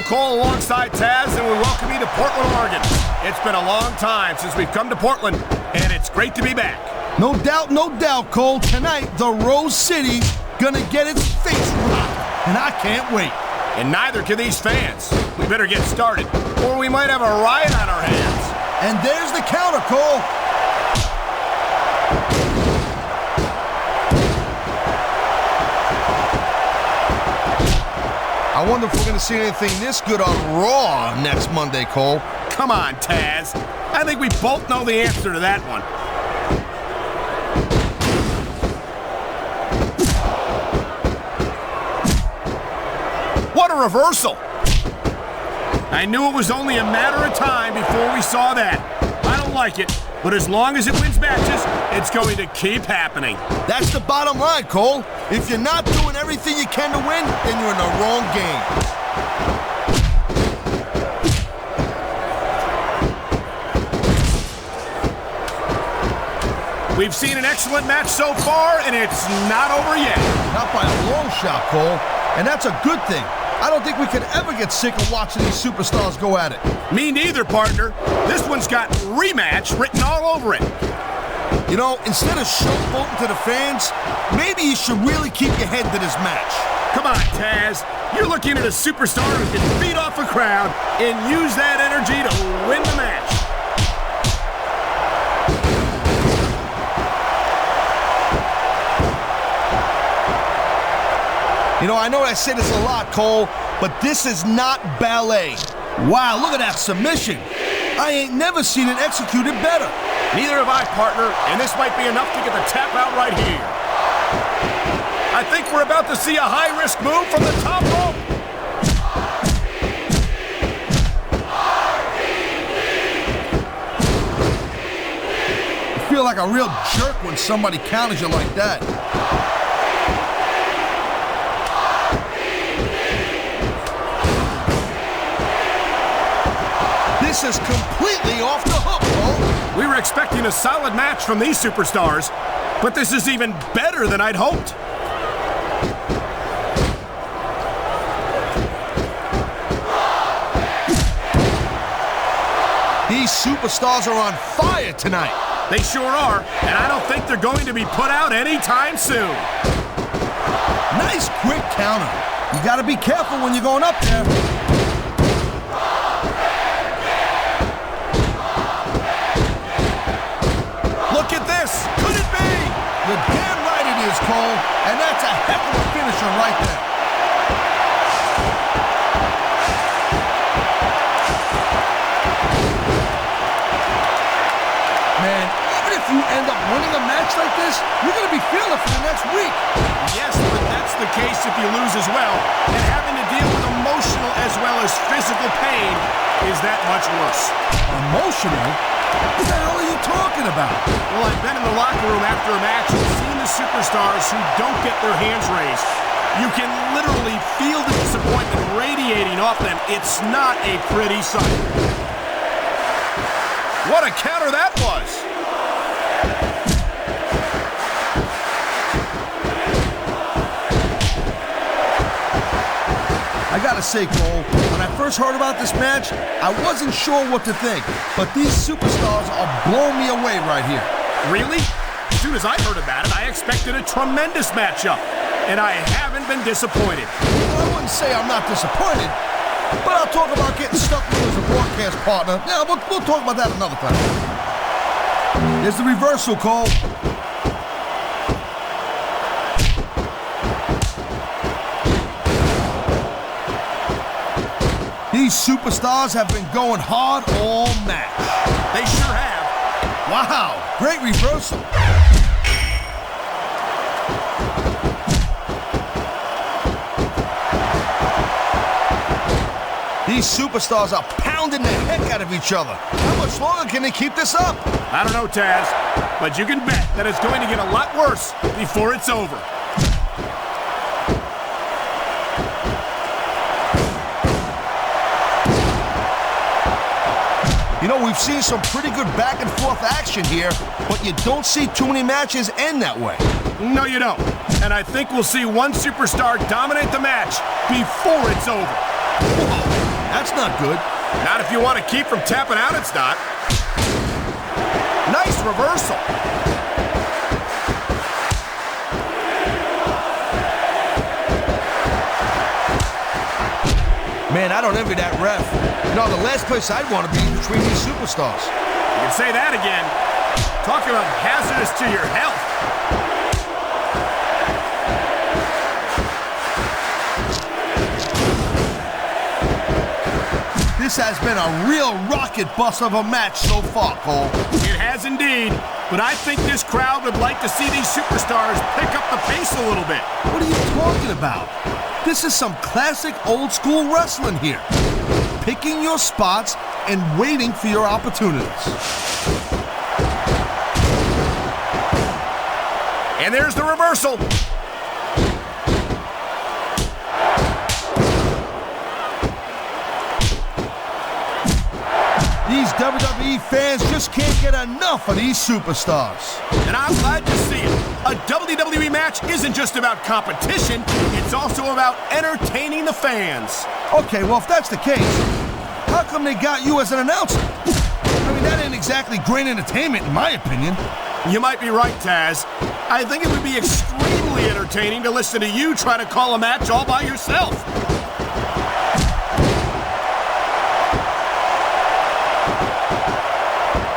Cole alongside Taz, and we welcome you to Portland, Oregon. It's been a long time since we've come to Portland, and it's great to be back. No doubt, Cole. Tonight, the Rose City gonna get its face rocked, and I can't wait. And neither can these fans. We better get started, or we might have a riot on our hands. And there's the counter, Cole. I wonder if we're going to see anything this good on Raw next Monday, Cole. Come on, Taz. I think we both know the answer to that one. What a reversal! I knew it was only a matter of time before we saw that. I don't like it, but as long as it wins matches, it's going to keep happening. That's the bottom line, Cole. If you're not doing everything you can to win, then you're in the wrong game. We've seen an excellent match so far, and it's not over yet. Not by a long shot, Cole. And that's a good thing. I don't think we could ever get sick of watching these superstars go at it. Me neither, partner. This one's got rematch written all over it. You know, instead of showboating to the fans, maybe you should really keep your head to this match. Come on, Taz. You're looking at a superstar who can beat off a crowd and use that energy to win the match. You know, I know I say this a lot, Cole, but this is not ballet. Wow, look at that submission. I ain't never seen it executed better. Neither have I, partner, and this might be enough to get the tap out right here. I think we're about to see a high-risk move from the top rope. You feel like a real jerk when somebody counters you like that. This is completely off the hook, Cole. We were expecting a solid match from these superstars, but this is even better than I'd hoped. These superstars are on fire tonight. They sure are, and I don't think they're going to be put out anytime soon. Nice quick counter. You gotta be careful when you're going up there. Look at this! Could it be? You're damn right it is, Cole. And that's a heck of a finisher right there. Man, even if you end up winning a match like this, you're going to be feeling it for the next week. Yes, but that's the case if you lose as well. And having to deal with emotional as well as physical pain is that much worse. Emotional? What the hell are you talking about? Well, I've been in the locker room after a match and seen the superstars who don't get their hands raised. You can literally feel the disappointment radiating off them. It's not a pretty sight. What a counter that was! I gotta say, Cole, when I first heard about this match, I wasn't sure what to think, but these superstars are blowing me away right here. Really? As soon as I heard about it, I expected a tremendous matchup, and I haven't been disappointed. Well, I wouldn't say I'm not disappointed, but I'll talk about getting stuck with you as a broadcast partner. Yeah, we'll talk about that another time. There's the reversal, Cole. These superstars have been going hard all match. They sure have. Wow, great reversal. These superstars are pounding the heck out of each other. How much longer can they keep this up? I don't know, Taz, but you can bet that it's going to get a lot worse before it's over. You know, we've seen some pretty good back and forth action here, but you don't see too many matches end that way. No, you don't. And I think we'll see one superstar dominate the match before it's over. Whoa. That's not good. Not if you want to keep from tapping out, it's not. Nice reversal. Man, I don't envy that ref. You know, the last place I'd want to be between these superstars. You can say that again. Talking about hazardous to your health. This has been a real rocket bus of a match so far, Cole. It has indeed, but I think this crowd would like to see these superstars pick up the pace a little bit. What are you talking about? This is some classic old school wrestling here. Picking your spots and waiting for your opportunities. And there's the reversal. These WWE fans just can't get enough of these superstars. And I'm glad to see it. A WWE match isn't just about competition, it's also about entertaining the fans. Okay, well, if that's the case, how come they got you as an announcer? I mean, that ain't exactly great entertainment, in my opinion. You might be right, Taz. I think it would be extremely entertaining to listen to you try to call a match all by yourself.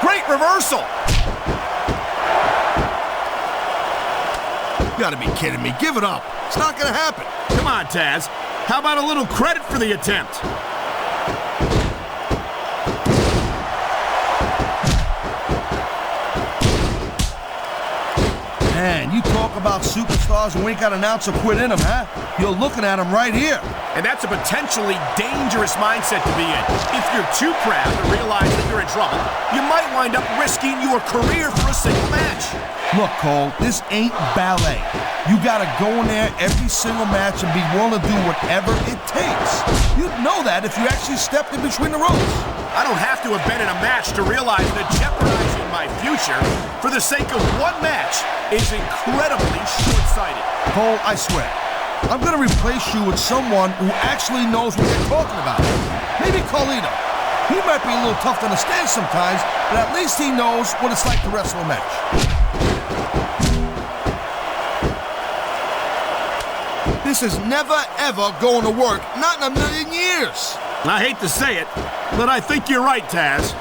Great reversal. You gotta be kidding me. Give it up. It's not gonna happen. Come on, Taz. How about a little credit for the attempt? Man, you talk about superstars who ain't got an ounce of quit in them, huh? You're looking at them right here. And that's a potentially dangerous mindset to be in. If you're too proud to realize that you're in trouble, you might wind up risking your career for a single match. Look, Cole, this ain't ballet. You gotta go in there every single match and be willing to do whatever it takes. You'd know that if you actually stepped in between the ropes. I don't have to have been in a match to realize that jeopardizing my future for the sake of one match is incredibly short-sighted. Cole, I swear, I'm gonna replace you with someone who actually knows what they're talking about. Maybe Carlito. He might be a little tough to understand sometimes, but at least he knows what it's like to wrestle a match. This is never, ever going to work. Not in a million years. I hate to say it, but I think you're right, Taz.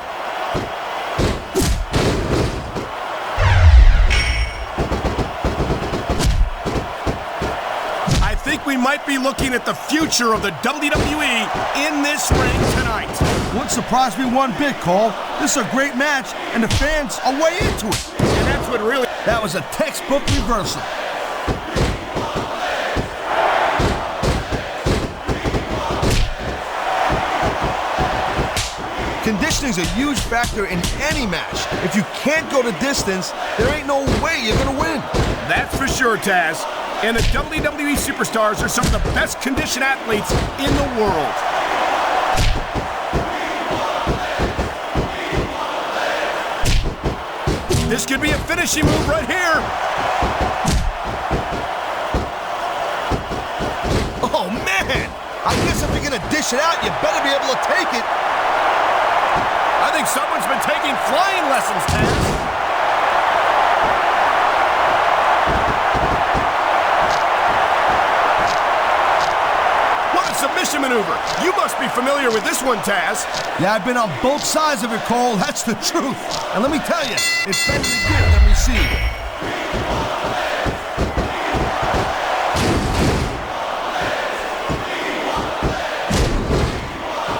I think we might be looking at the future of the WWE in this ring tonight. Wouldn't surprise me one bit, Cole. This is a great match, and the fans are way into it. And that's what really... That was a textbook reversal. Conditioning is a huge factor in any match. If you can't go the distance, there ain't no way you're gonna win. That's for sure, Taz. And the WWE superstars are some of the best conditioned athletes in the world. This could be a finishing move right here. Oh, man! I guess if you're gonna dish it out, you better be able to take it. I think someone's been taking flying lessons, Taz. What a submission maneuver. You must be familiar with this one, Taz. Yeah, I've been on both sides of it, Cole. That's the truth. And let me tell you, it's better to give than receive.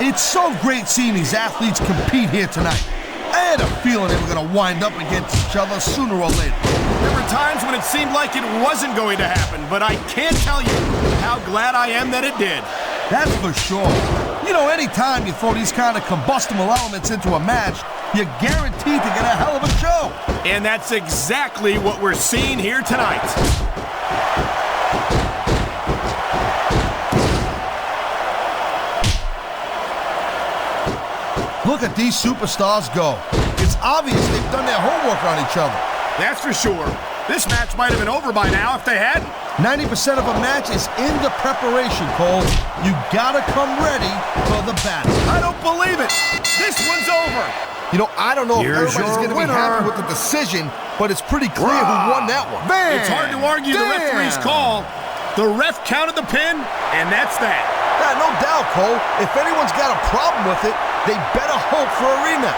It's so great seeing these athletes compete here tonight. I had a feeling they were going to wind up against each other sooner or later. There were times when it seemed like it wasn't going to happen, but I can't tell you how glad I am that it did. That's for sure. You know, anytime you throw these kind of combustible elements into a match, you're guaranteed to get a hell of a show. And that's exactly what we're seeing here tonight. Look at these superstars go. It's obvious they've done their homework on each other. That's for sure. This match might have been over by now if they hadn't. 90% of a match is in the preparation, Cole. You gotta come ready for the battle. I don't believe it. This one's over. You know, I don't know if Here's everybody's your going to be happy with the decision, but it's pretty clear who won that one. It's hard to argue the referee's call. The ref counted the pin, and that's that. Yeah, no doubt, Cole. If anyone's got a problem with it, they better hope for a rematch.